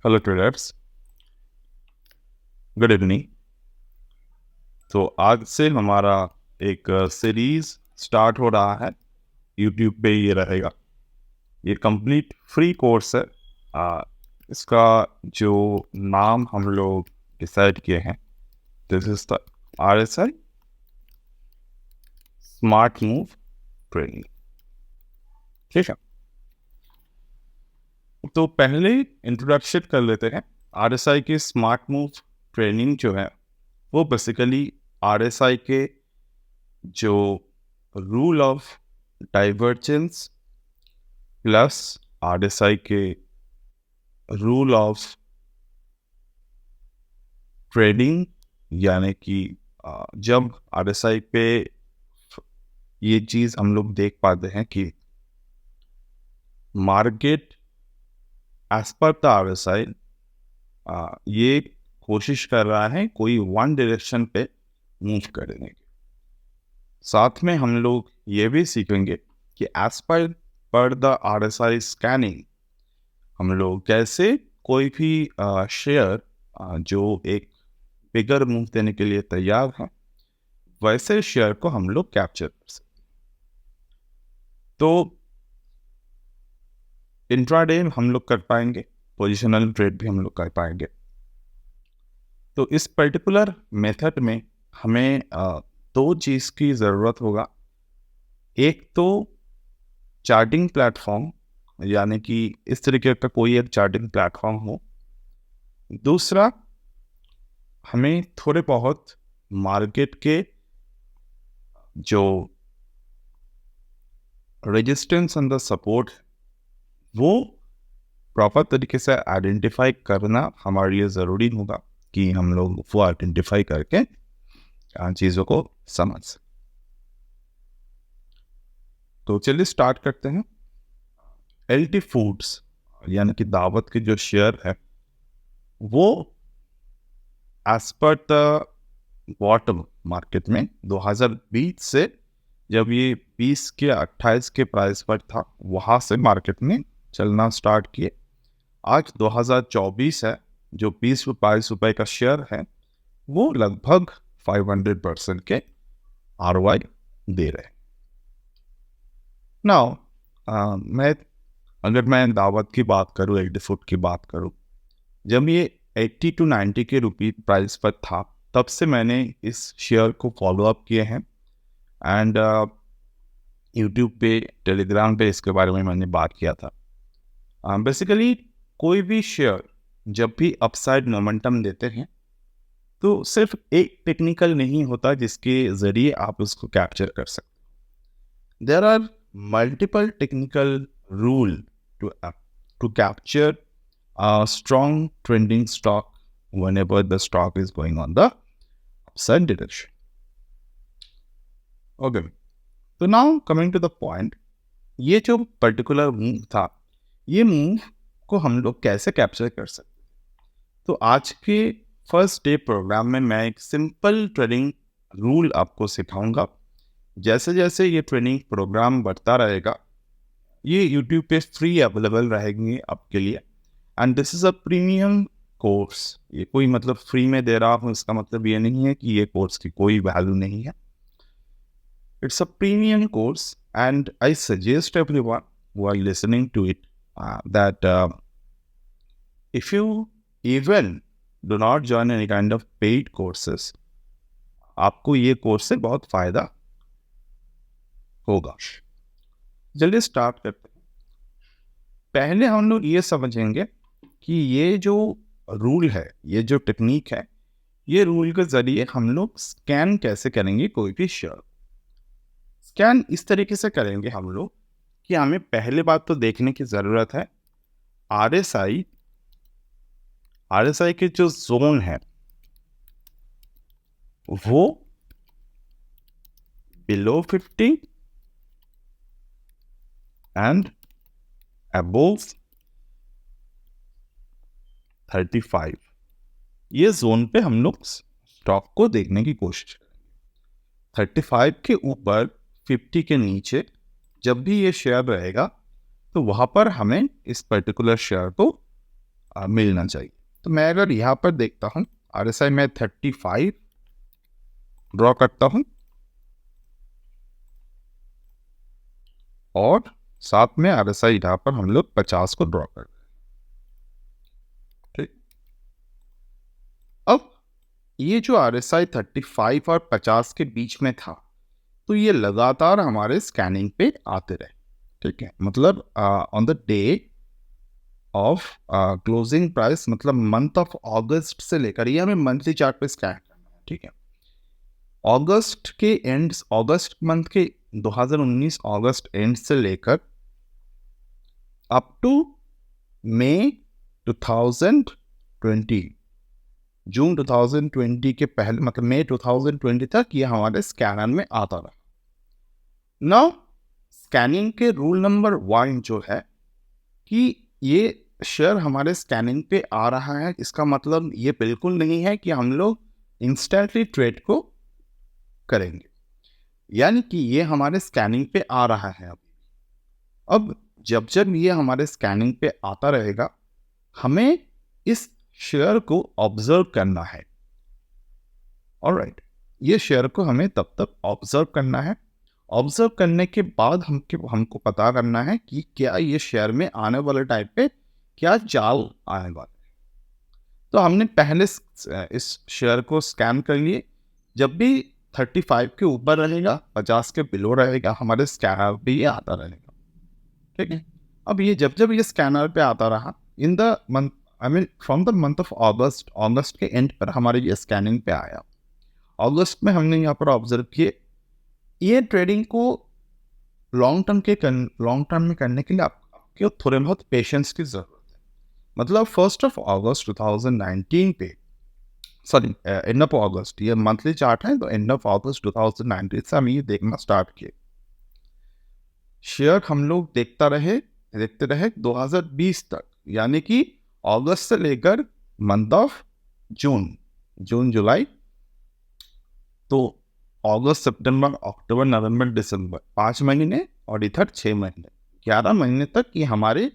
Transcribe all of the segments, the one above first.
Hello traders, good evening. तो आज से हमारा एक सीरीज स्टार्ट हो रहा है। यूट्यूब पे ये रहेगा। ये कंप्लीट फ्री कोर्स है। इसका जो नाम हम लोग डिसाइड किए हैं, this is the RSI smart move training. ठीक है, तो पहले इंट्रोडक्शन कर लेते हैं। RSI की स्मार्ट मूव ट्रेनिंग जो है वो बेसिकली RSI के जो rule of divergence plus RSI के रूल ऑफ ट्रेडिंग, यानी कि जब RSI पे ये चीज़ हम लोग देख पाते हैं कि मार्केट एज पर द RSI ये कोशिश कर रहा है कोई वन डायरेक्शन पे मूव करने की। साथ में हम लोग ये भी सीखेंगे कि एज पर द RSI स्कैनिंग हम लोग कैसे कोई भी शेयर जो एक बिगर मूव देने के लिए तैयार है, वैसे शेयर को हम लोग कैप्चर कर सकते। तो इंट्राडे हम लोग कर पाएंगे, पोजिशनल ट्रेड भी हम लोग कर पाएंगे। तो इस पर्टिकुलर मेथड में हमें दो चीज़ की ज़रूरत होगा। एक तो चार्टिंग प्लेटफॉर्म, यानी कि इस तरीके का कोई एक चार्टिंग प्लेटफॉर्म हो। दूसरा, हमें थोड़े बहुत मार्केट के जो रेजिस्टेंस एंड द सपोर्ट वो प्रॉपर तरीके से आइडेंटिफाई करना हमारे लिए ज़रूरी होगा कि हम लोग वो आइडेंटिफाई करके चीज़ों को समझ। तो चलिए स्टार्ट करते हैं। LT फूड्स यानी कि दावत के जो शेयर है वो एज पर द बॉटम मार्केट में 2020 से, जब ये 20 के 28 के प्राइस पर था, वहाँ से मार्केट में चलना स्टार्ट किए। आज 2024 है, जो 20-22 रुपए का शेयर है वो लगभग 500% के ROI दे रहे हैं। नाउ अगर मैं दावत की बात करूँ, LT फूड की बात करूँ, जब ये 80 to 90 के रुपये प्राइस पर था, तब से मैंने इस शेयर को फॉलो अप किए हैं। एंड यूट्यूब पे, टेलीग्राम पे इसके बारे में मैंने बात किया था। बेसिकली कोई भी शेयर जब भी अपसाइड मोमेंटम देते हैं तो सिर्फ एक टेक्निकल नहीं होता जिसके ज़रिए आप उसको कैप्चर कर सकते। There are multiple technical rule to capture a strong trending stock whenever the stock is going on the upside direction. Okay, so now coming to the point, ये जो पर्टिकुलर मूव था, ये मूव को हम लोग कैसे कैप्चर कर सकते। तो आज के फर्स्ट डे प्रोग्राम में मैं एक सिंपल ट्रेडिंग रूल आपको सिखाऊंगा। जैसे जैसे ये ट्रेनिंग प्रोग्राम बढ़ता रहेगा, ये यूट्यूब पे फ्री अवेलेबल रहेंगे आपके लिए। And this is a premium course. ये कोई मतलब फ्री में दे रहा हूँ इसका मतलब ये नहीं है कि ये कोर्स की कोई वैल्यू नहीं है। It's a premium course and I suggest everyone who are listening to it that if you even do not join any kind of paid courses, आपको ये कोर्स से बहुत फायदा होगा। जल्दी स्टार्ट करते हैं। पहले हम लोग ये समझेंगे कि ये जो रूल है, ये जो टेक्निक है, ये रूल के जरिए हम लोग स्कैन कैसे करेंगे कोई भी शेयर। स्कैन इस तरीके से करेंगे हम लोग कि हमें पहले बात तो देखने की जरूरत है RSI के जो जोन है वो बिलो 50 एंड अबोव 35, ये जोन पे हम लोग स्टॉक को देखने की कोशिश करेंगे। 35 के ऊपर 50 के नीचे जब भी ये शेयर रहेगा तो वहां पर हमें इस पर्टिकुलर शेयर को मिलना चाहिए। तो मैं अगर यहाँ पर देखता हूँ RSI में 35 ड्रॉ करता हूँ और साथ में RSI यहाँ पर हम लोग 50 को ड्रॉ करते हैं। ठीक, अब ये जो RSI 35 और 50 के बीच में था, तो ये लगातार हमारे स्कैनिंग पे आते रहे। ठीक है, मतलब on the day of closing price, मतलब मंथ ऑफ अगस्त से लेकर, ये हमें मंथली चार्ट पे स्कैन करना है। ठीक है, अगस्त के एंड, अगस्त मंथ के 2019 अगस्त एंड से लेकर अप टू मई 2020, जून 2020 के पहले, मतलब मई 2020 तक ये हमारे स्कैनर में आता रहा। नाउ स्कैनिंग के रूल नंबर 1 जो है कि ये शेयर हमारे स्कैनिंग पे आ रहा है, इसका मतलब ये बिल्कुल नहीं है कि हम लोग इंस्टेंटली ट्रेड को करेंगे, यानी कि ये हमारे स्कैनिंग पे आ रहा है। अब जब जब ये हमारे स्कैनिंग पे आता रहेगा, हमें इस शेयर को ऑब्जर्व करना है। ऑलराइट, ये शेयर को हमें तब तक ऑब्जर्व करना है। ऑब्जर्व करने के बाद हमको पता करना है कि क्या ये शेयर में आने वाले टाइम पे क्या चाल आने वाला है। तो हमने पहले इस शेयर को स्कैन कर लिए। जब भी 35 के ऊपर रहेगा, 50 के बिलो रहेगा, हमारे स्कैनर पे ये आता रहेगा। ठीक है, अब ये जब जब ये स्कैनर पे आता रहा, in the month, I mean from the month of August, अगस्त के एंड पर हमारे ये स्कैनिंग पे आया। अगस्त में हमने यहाँ पर ऑब्जर्व किए, ये ट्रेडिंग को लॉन्ग टर्म में करने के लिए आपको थोड़े बहुत पेशेंस की जरूरत है। मतलब 1 अगस्त 2019 पे, सॉरी एंड ऑफ अगस्त, ये मंथली चार्ट है, तो एंड ऑफ अगस्त 2019 से हम ये देखना स्टार्ट किए। शेयर हम लोग देखते रहे 2020 तक, यानी कि अगस्त से लेकर मंथ ऑफ जून जुलाई, तो अगस्त सितंबर अक्टूबर नवंबर दिसंबर 5 महीने और इधर 6 महीने, 11 महीने तक ये हमारे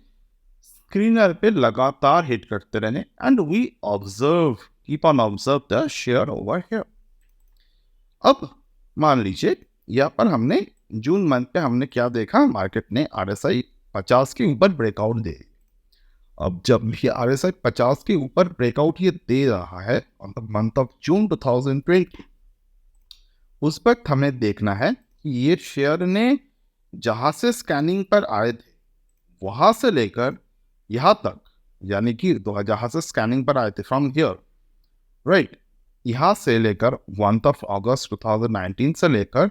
स्क्रीनर पे लगातार हिट करते रहे। And we observe, keep on observe the share over here. अब मान लीजिए यहाँ पर हमने जून मंथ पे हमने क्या देखा, मार्केट ने RSI 50 के ऊपर ब्रेकआउट दे। अब जब ये RSI 50 के ऊपर ब्रेकआउट ये दे रहा है on the month of June 2020, उस वक्त हमें देखना है कि ये शेयर ने जहां से स्कैनिंग पर आए थे वहां से लेकर यहां तक, यानी कि जहां से स्कैनिंग पर आए थे फ्रॉम हियर, राइट, यहां से लेकर 1 अगस्त 2019 से लेकर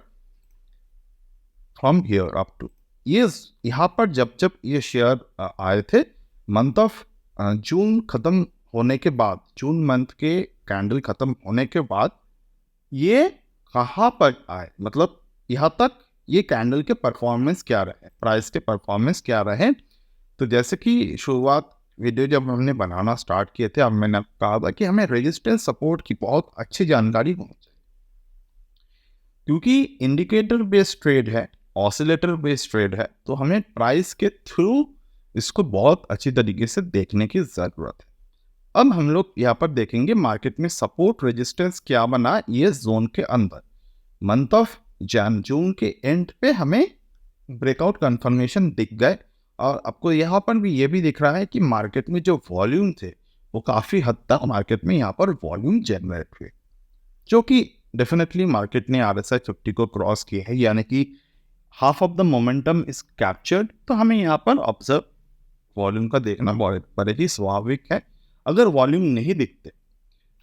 फ्रॉम हियर अप टू ये, यहाँ पर जब जब ये शेयर आए थे, मंथ ऑफ जून खत्म होने के बाद, जून मंथ के कैंडल खत्म होने के बाद ये कहाँ पर आए, मतलब यहाँ तक ये कैंडल के परफॉर्मेंस क्या रहे, प्राइस के परफॉर्मेंस क्या रहे। तो जैसे कि शुरुआत वीडियो जब हमने बनाना स्टार्ट किए थे, अब मैंने कहा था कि हमें रेजिस्टेंस सपोर्ट की बहुत अच्छी जानकारी होनी चाहिए, क्योंकि इंडिकेटर बेस्ड ट्रेड है, ऑसिलेटर बेस्ड ट्रेड है, तो हमें प्राइस के थ्रू इसको बहुत अच्छी तरीके से देखने की जरूरत है। अब हम लोग यहाँ पर देखेंगे मार्केट में सपोर्ट रेजिस्टेंस क्या बना ये जोन के अंदर। मंथ ऑफ जून के एंड पे हमें ब्रेकआउट कंफर्मेशन दिख गए, और आपको यहाँ पर भी ये भी दिख रहा है कि मार्केट में जो वॉल्यूम थे वो काफ़ी हद तक मार्केट में यहाँ पर वॉल्यूम जनरेट हुए, जो कि डेफिनेटली मार्केट ने RSI 50 को क्रॉस किया है, यानी कि half of the momentum is captured. तो हमें यहाँ पर ऑब्जर्व वॉल्यूम का देखना बड़े ही स्वाभाविक है। अगर वॉल्यूम नहीं दिखते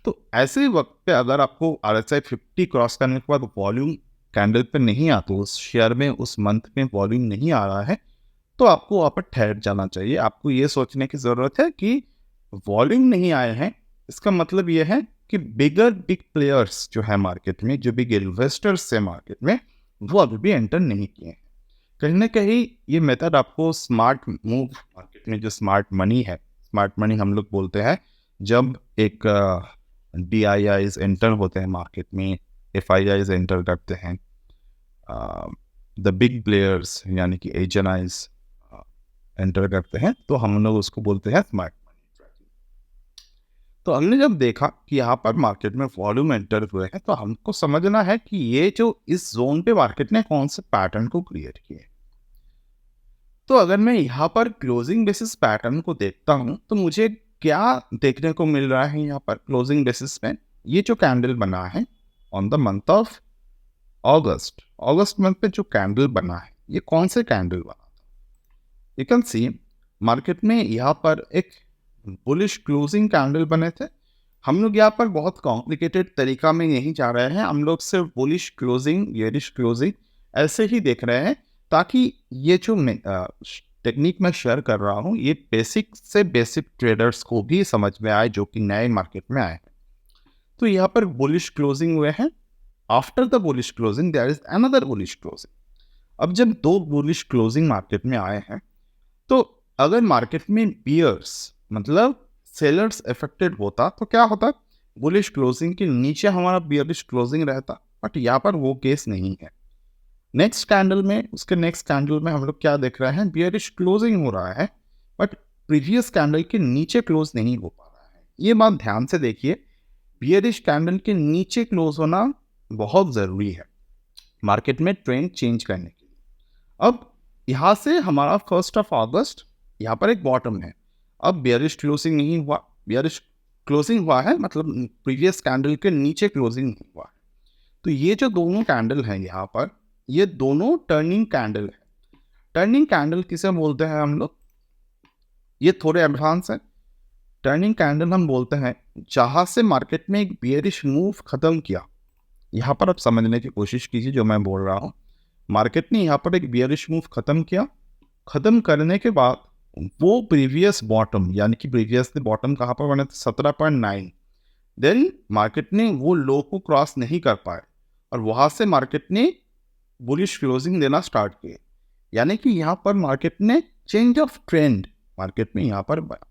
तो ऐसे वक्त पे अगर आपको RSI 50 क्रॉस करने के बाद वॉल्यूम कैंडल पे नहीं आता, उस शेयर में उस मंथ में वॉल्यूम नहीं आ रहा है, तो आपको वहाँ पर ठहर जाना चाहिए। आपको ये सोचने की ज़रूरत है कि वॉल्यूम नहीं आए हैं, इसका मतलब ये है कि बिग प्लेयर्स जो है मार्केट में, जो बिग इन्वेस्टर्स है मार्केट में, वो अभी भी एंटर नहीं किए हैं। कहीं ना कहीं ये मेथड आपको स्मार्ट मूव, मार्केट में जो स्मार्ट मनी है, स्मार्ट मनी हम लोग बोलते हैं जब एक DIIs एंटर होते हैं मार्केट में, FIIs एंटर करते हैं, द बिग प्लेयर्स यानी कि HNIs एंटर करते हैं, तो हम लोग उसको बोलते हैं स्मार्ट मनी ट्रैकिंग। तो हमने जब देखा कि यहाँ पर मार्केट में वॉल्यूम एंटर हुए हैं, तो हमको समझना है कि ये जो इस जोन पे मार्केट ने कौन से पैटर्न को क्रिएट किए। तो अगर मैं यहाँ पर क्लोजिंग बेसिस पैटर्न को देखता हूँ, तो मुझे क्या देखने को मिल रहा है यहाँ पर क्लोजिंग बेसिस में। ये जो कैंडल बना है on the month of August month में जो कैंडल बना है, ये कौन से कैंडल बना था? यू कैन सी मार्केट में यहाँ पर एक बुलिश क्लोजिंग कैंडल बने थे। हम लोग यहाँ पर बहुत कॉम्प्लिकेटेड तरीका में नहीं जा रहे हैं, हम लोग सिर्फ बुलिश क्लोजिंग, बेयरिश क्लोजिंग ऐसे ही देख रहे हैं, ताकि ये जो टेक्निक मैं शेयर कर रहा हूँ ये बेसिक से बेसिक ट्रेडर्स को भी समझ में आए जो कि नए मार्केट में आए हैं। तो यहाँ पर बुलिश क्लोजिंग हुए हैं। After the bullish closing there is another bullish closing. अब जब दो बुलिश क्लोजिंग मार्केट में आए हैं, तो अगर मार्केट में बियर्स मतलब सेलर्स इफेक्टेड होता तो क्या होता? बुलिश क्लोजिंग के नीचे हमारा बियरिश क्लोजिंग रहता, बट यहाँ पर वो केस नहीं है। नेक्स्ट कैंडल में, उसके नेक्स्ट कैंडल में हम लोग क्या देख रहे हैं? बियरिश क्लोजिंग हो रहा है, बट प्रीवियस कैंडल के नीचे क्लोज नहीं हो पा रहा है। ये बात ध्यान से देखिए, बियरिश कैंडल के नीचे क्लोज होना बहुत जरूरी है मार्केट में ट्रेंड चेंज करने के लिए। अब यहाँ से हमारा 1 अगस्त यहाँ पर एक बॉटम है। अब बियरिश क्लोजिंग नहीं हुआ, बियरिश क्लोजिंग हुआ है मतलब प्रीवियस कैंडल के नीचे क्लोजिंग नहीं हुआ है। तो ये जो दोनों कैंडल हैं यहाँ पर, ये दोनों टर्निंग कैंडल है। टर्निंग कैंडल किसे बोलते हैं हम लोग? ये थोड़े एडवांस है। टर्निंग कैंडल हम बोलते हैं जहां से मार्केट में एक बियरिश मूव खत्म किया। यहाँ पर आप समझने की कोशिश कीजिए जो मैं बोल रहा हूँ। मार्केट ने यहाँ पर एक बियरिश मूव खत्म किया, खत्म करने के बाद वो प्रीवियस बॉटम, यानी कि प्रीवियस बॉटम कहाँ पर बने थे? 17.9। देन मार्केट ने वो लो को क्रॉस नहीं कर पाए और वहां से मार्केट ने बुलिश क्लोजिंग देना स्टार्ट किए, यानी कि यहाँ पर मार्केट ने चेंज ऑफ ट्रेंड मार्केट में यहाँ पर बना।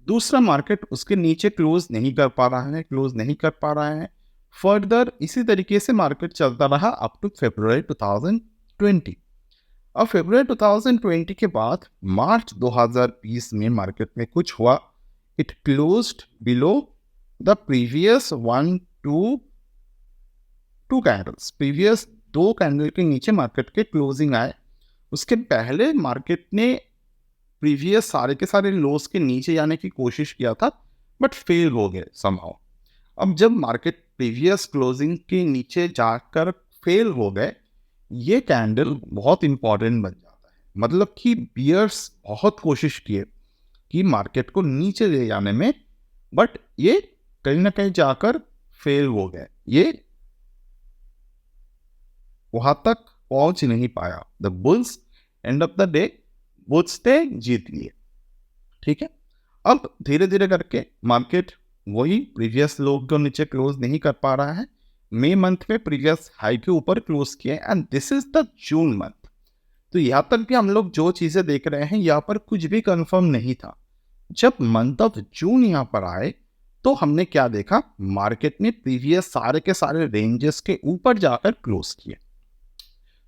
दूसरा मार्केट उसके नीचे क्लोज नहीं कर पा रहा है, फर्दर इसी तरीके से मार्केट चलता रहा अप टू फरवरी 2020। अब फरवरी 2020 के बाद मार्च 2020 में मार्केट में कुछ हुआ, it closed below the previous 1 to 2 candles. Previous 2 candle के नीचे मार्केट के क्लोजिंग आए। उसके पहले मार्केट ने प्रीवियस सारे के सारे लोस के नीचे जाने की कोशिश किया था, बट फेल हो गए समहाउ। अब जब मार्केट प्रीवियस क्लोजिंग के नीचे जाकर फेल हो गए, ये कैंडल बहुत इंपॉर्टेंट बन जाता है। मतलब कि बियर्स बहुत कोशिश किए कि मार्केट को नीचे ले जाने में, बट ये कहीं ना कहीं जाकर फेल हो गए, ये वहां तक पहुंच नहीं पाया। The bulls end of the day bulls ने जीत लिए। ठीक है, अब धीरे धीरे करके मार्केट वही प्रीवियस लो को नीचे क्लोज नहीं कर पा रहा है। मई मंथ में प्रीवियस हाई के ऊपर क्लोज किए and this is the June month. तो यहाँ तक भी हम लोग जो चीजें देख रहे हैं यहाँ पर कुछ भी कंफर्म नहीं था। जब मंथ ऑफ जून यहाँ पर आए तो हमने क्या देखा? मार्केट ने प्रीवियस सारे के सारे रेंजेस के ऊपर जाकर क्लोज किए।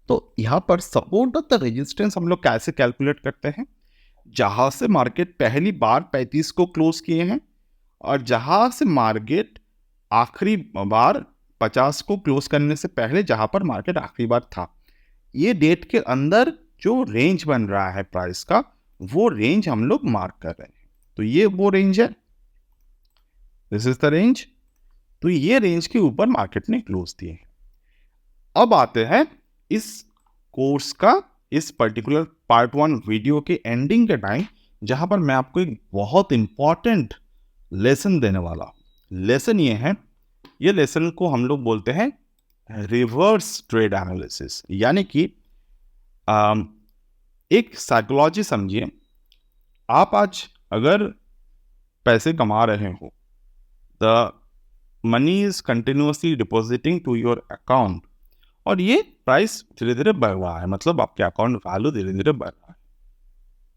तो यहाँ पर सपोर्ट और द रेजिस्टेंस हम लोग कैसे कैलकुलेट करते हैं? जहां से मार्केट पहली बार 35 को क्लोज किए हैं और जहां से मार्केट आखिरी बार 50 को क्लोज करने से पहले जहां पर मार्केट आखिरी बार था, ये डेट के अंदर जो रेंज बन रहा है प्राइस का, वो रेंज हम लोग मार्क कर रहे हैं। तो ये वो रेंज है, दिस इज द रेंज। तो ये रेंज के ऊपर मार्केट ने क्लोज दिए हैं। अब आते हैं इस कोर्स का इस पर्टिकुलर पार्ट 1 वीडियो के एंडिंग के टाइम, जहां पर मैं आपको एक बहुत इंपॉर्टेंट लेसन देने वाला हूं। लेसन ये है, ये लेसन को हम लोग बोलते हैं रिवर्स ट्रेड एनालिसिस। यानी कि एक साइकोलॉजी समझिए। आप आज अगर पैसे कमा रहे हो, the money is continuously depositing to your account और ये प्राइस धीरे धीरे बढ़ रहा है, मतलब आपके अकाउंट वैल्यू धीरे धीरे बढ़ रहा है।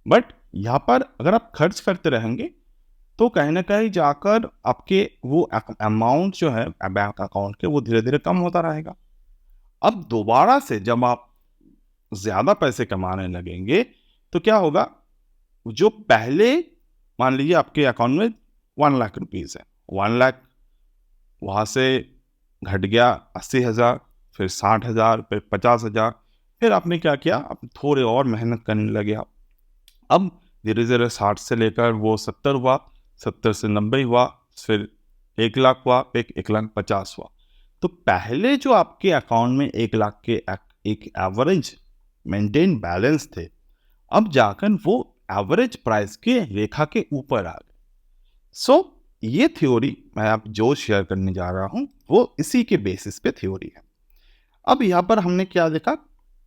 बट यहाँ पर अगर आप खर्च करते रहेंगे तो कहीं ना कहीं जाकर आपके वो अमाउंट जो है बैंक अकाउंट के, वो धीरे धीरे कम होता रहेगा। अब दोबारा से जब आप ज्यादा पैसे कमाने लगेंगे तो क्या होगा? जो पहले मान लीजिए आपके अकाउंट में 1 लाख रुपीज़ है। 1 लाख वहाँ से घट गया 80,000, फिर 60,000, फिर 50,000। फिर आपने क्या किया, आप थोड़े और मेहनत करने लगे आप। अब धीरे धीरे 60 से लेकर वो 70 हुआ, 70 से 90 हुआ, फिर 1 लाख हुआ, फिर 1,50,000 हुआ। तो पहले जो आपके अकाउंट में 1 लाख के एक एवरेज मेंटेन बैलेंस थे, अब जाकर वो एवरेज प्राइस के रेखा के ऊपर आ गए। सो ये थ्योरी मैं आप जो शेयर करने जा रहा हूं वो इसी के बेसिस पे थ्योरी है। अब यहाँ पर हमने क्या देखा,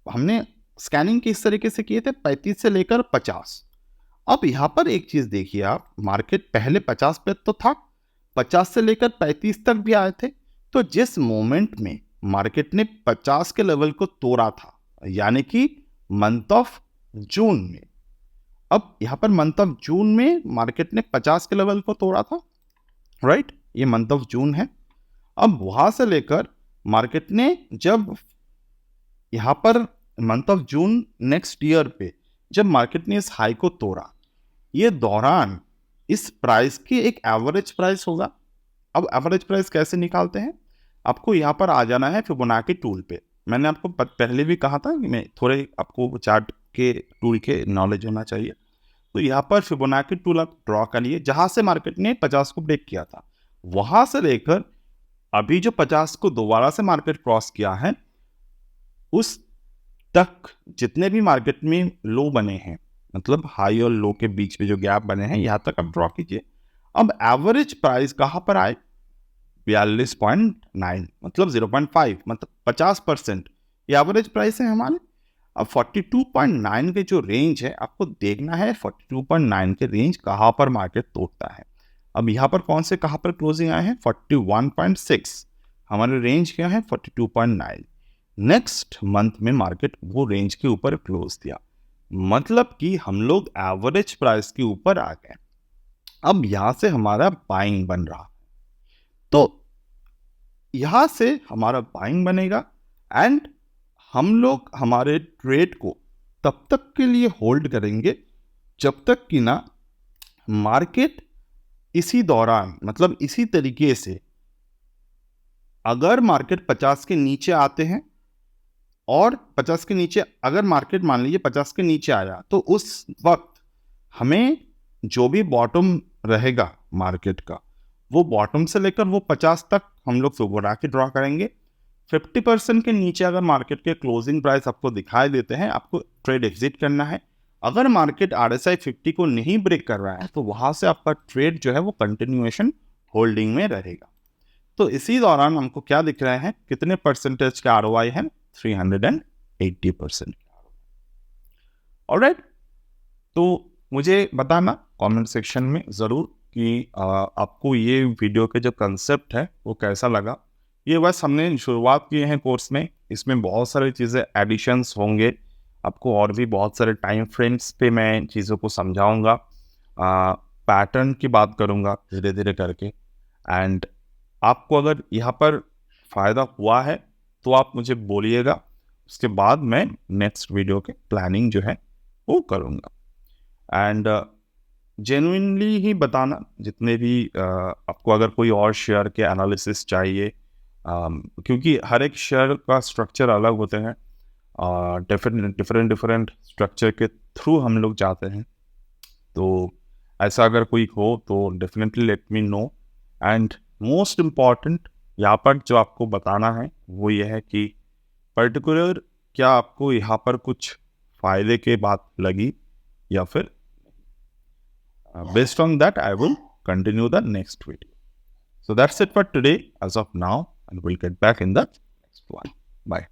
हमने स्कैनिंग किस तरीके से किए थे, 35 से लेकर 50। अब यहाँ पर एक चीज देखिए आप, मार्केट पहले 50 पे तो था, 50 से लेकर 35 तक भी आए थे। तो जिस मोमेंट में मार्केट ने 50 के लेवल को तोड़ा था, यानी कि मंथ ऑफ जून में, अब यहाँ पर मंथ ऑफ जून में मार्केट ने 50 के लेवल को तोड़ा था, राइट, ये मंथ ऑफ जून है। अब वहां से लेकर मार्केट ने जब यहाँ per month of June next year पे जब मार्केट ने इस हाई को तोड़ा, ये दौरान इस प्राइस की एक एवरेज प्राइस होगा। अब एवरेज प्राइस कैसे निकालते हैं, आपको यहाँ पर आ जाना है फिबोनाची टूल पे। मैंने आपको पहले भी कहा था कि मैं थोड़े आपको चार्ट के टूल के नॉलेज होना चाहिए। तो यहाँ पर फिबोनाची टूल आप ड्रॉ करिए, जहां से मार्केट ने 50 को ब्रेक किया था, वहां से लेकर अभी जो 50 को दोबारा से मार्केट क्रॉस किया है, उस तक जितने भी मार्केट में लो बने हैं, मतलब हाई और लो के बीच में जो गैप बने हैं, यहां तक आप ड्रॉ कीजिए। अब एवरेज प्राइस कहां पर आए, 42.9, मतलब 0.5, मतलब 50% ये एवरेज प्राइस है हमारे। अब 42.9 के जो रेंज है, आपको देखना है 42.9 के रेंज कहां पर मार्केट तोड़ता है। अब यहां पर कौन से कहां पर क्लोजिंग आए हैं, 41.6, हमारे रेंज क्या है 42.9। नेक्स्ट मंथ में मार्केट वो रेंज के ऊपर क्लोज दिया, मतलब कि हम लोग एवरेज प्राइस के ऊपर आ गए। अब यहां से हमारा बाइंग बन रहा, तो यहां से हमारा बाइंग बनेगा एंड हम लोग हमारे ट्रेड को तब तक के लिए होल्ड करेंगे जब तक कि ना मार्केट इसी दौरान, मतलब इसी तरीके से, अगर मार्केट 50 के नीचे आते हैं और 50 के नीचे अगर मार्केट मान लीजिए 50 के नीचे आया, तो उस वक्त हमें जो भी बॉटम रहेगा मार्केट का, वो बॉटम से लेकर वो 50 तक हम लोग फिबोनाची ड्रॉ करेंगे। 50% के नीचे अगर मार्केट के क्लोजिंग प्राइस आपको दिखाई देते हैं, आपको ट्रेड एग्जिट करना है। अगर मार्केट RSI 50 को नहीं ब्रेक कर रहा है, तो वहां से आपका ट्रेड जो है वो कंटिन्यूएशन होल्डिंग में रहेगा। तो इसी दौरान हमको क्या दिख रहा है, कितने परसेंटेज का ROI है, 380%। ऑलराइट, तो मुझे बताना कमेंट सेक्शन में ज़रूर कि आपको ये वीडियो के जो कंसेप्ट है वो कैसा लगा। ये बस हमने शुरुआत किए हैं कोर्स में, इसमें बहुत सारी चीज़ें एडिशंस होंगे, आपको और भी बहुत सारे टाइम फ्रेम्स पे मैं चीज़ों को समझाऊंगा, पैटर्न की बात करूंगा धीरे धीरे करके। एंड आपको अगर यहाँ पर फ़ायदा हुआ है तो आप मुझे बोलिएगा, उसके बाद मैं नेक्स्ट वीडियो के प्लानिंग जो है वो करूँगा। एंड जेन्युइनली ही बताना, जितने भी आपको अगर कोई और शेयर के एनालिसिस चाहिए, क्योंकि हर एक शेयर का स्ट्रक्चर अलग होते हैं, डिफरेंट स्ट्रक्चर के थ्रू हम लोग जाते हैं। तो ऐसा अगर कोई हो तो definitely let me know. And most important यहाँ पर जो आपको बताना है वो ये है कि पर्टिकुलर क्या आपको यहाँ पर कुछ फ़ायदे के बात लगी या फिर based on that I will continue the next video. So that's it for today as of now, and we'll get back in the next one. Bye.